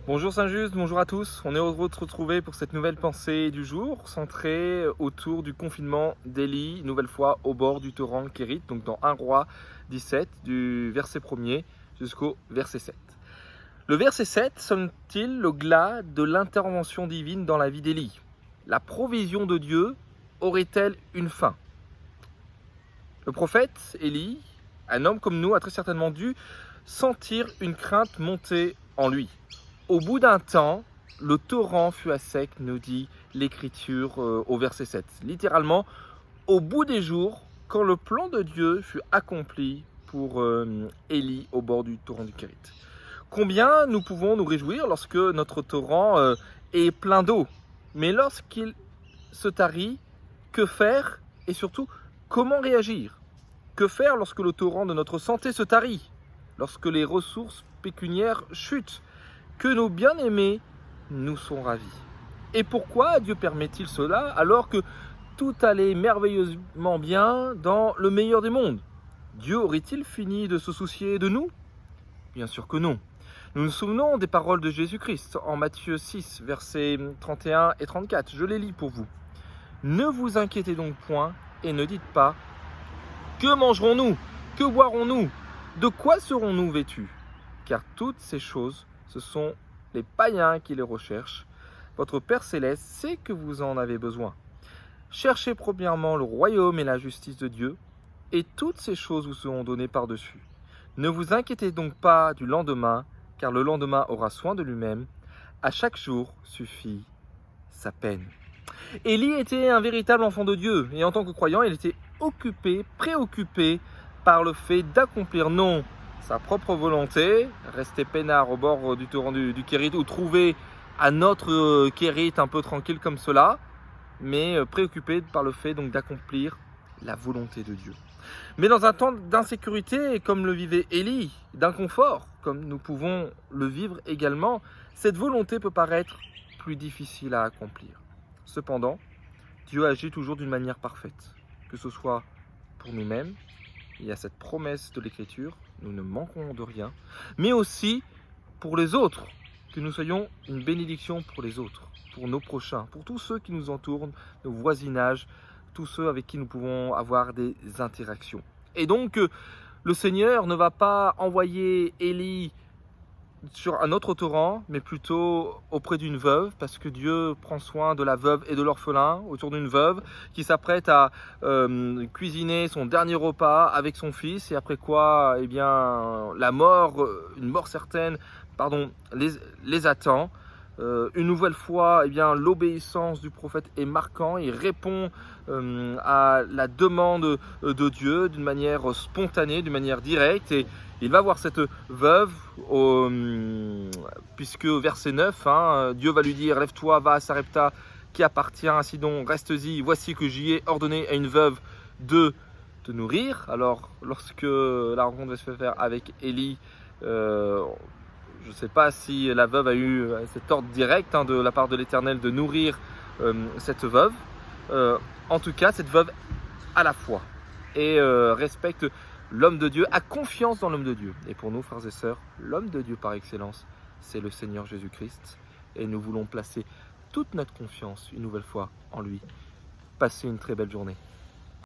Bonjour Saint-Just, bonjour à tous. On est heureux de se retrouver pour cette nouvelle pensée du jour, centrée autour du confinement d'Élie, nouvelle fois au bord du torrent Kérit, donc dans 1 Roi 17, du verset 1er jusqu'au verset 7. Le verset 7 sonne-t-il le glas de l'intervention divine dans la vie d'Élie? La provision de Dieu aurait-elle une fin? Le prophète Élie, un homme comme nous, a très certainement dû sentir une crainte monter en lui. Au bout d'un temps, le torrent fut à sec, nous dit l'Écriture au verset 7. Littéralement, au bout des jours, quand le plan de Dieu fut accompli pour Élie au bord du torrent du Kérit. Combien nous pouvons nous réjouir lorsque notre torrent est plein d'eau, mais lorsqu'il se tarit, que faire et surtout comment réagir? Que faire lorsque le torrent de notre santé se tarit? Lorsque les ressources pécuniaires chutent? Que nos bien-aimés nous sont ravis. Et pourquoi Dieu permet-il cela alors que tout allait merveilleusement bien dans le meilleur des mondes? Dieu aurait-il fini de se soucier de nous? Bien sûr que non. Nous nous souvenons des paroles de Jésus-Christ en Matthieu 6, versets 31 et 34. Je les lis pour vous. Ne vous inquiétez donc point et ne dites pas « Que mangerons-nous? Que boirons-nous? De quoi serons-nous vêtus ?» Car toutes ces choses, ce sont les païens qui les recherchent. Votre Père Céleste sait que vous en avez besoin. Cherchez premièrement le royaume et la justice de Dieu, et toutes ces choses vous seront données par-dessus. Ne vous inquiétez donc pas du lendemain, car le lendemain aura soin de lui-même. À chaque jour suffit sa peine. Élie était un véritable enfant de Dieu, et en tant que croyant, il était préoccupé par le fait d'accomplir non sa propre volonté, rester peinard au bord du torrent du Kérit ou trouver un autre Kérit un peu tranquille comme cela, mais préoccupé par le fait donc d'accomplir la volonté de Dieu. Mais dans un temps d'insécurité, comme le vivait Élie, d'inconfort, comme nous pouvons le vivre également, cette volonté peut paraître plus difficile à accomplir. Cependant, Dieu agit toujours d'une manière parfaite, que ce soit pour nous-mêmes. Il y a cette promesse de l'Écriture, nous ne manquons de rien, mais aussi pour les autres, que nous soyons une bénédiction pour les autres, pour nos prochains, pour tous ceux qui nous entourent, nos voisinages, tous ceux avec qui nous pouvons avoir des interactions. Et donc, le Seigneur ne va pas envoyer Élie sur un autre torrent, mais plutôt auprès d'une veuve, parce que Dieu prend soin de la veuve et de l'orphelin, autour d'une veuve qui s'apprête à cuisiner son dernier repas avec son fils, et après quoi, eh bien, la mort, une mort certaine, les attend. Une nouvelle fois, eh bien, l'obéissance du prophète est marquante. Il répond à la demande de Dieu d'une manière spontanée, d'une manière directe. Et il va voir cette veuve, puisque au verset 9, Dieu va lui dire « Lève-toi, va à Sarepta, qui appartient à Sidon, reste-y, voici que j'y ai ordonné à une veuve de te nourrir. » Alors, lorsque la rencontre va se faire avec Élie, je ne sais pas si la veuve a eu cet ordre direct de la part de l'Éternel de nourrir cette veuve. En tout cas, cette veuve a la foi et respecte l'homme de Dieu, a confiance dans l'homme de Dieu. Et pour nous, frères et sœurs, l'homme de Dieu par excellence, c'est le Seigneur Jésus-Christ. Et nous voulons placer toute notre confiance une nouvelle fois en lui. Passez une très belle journée.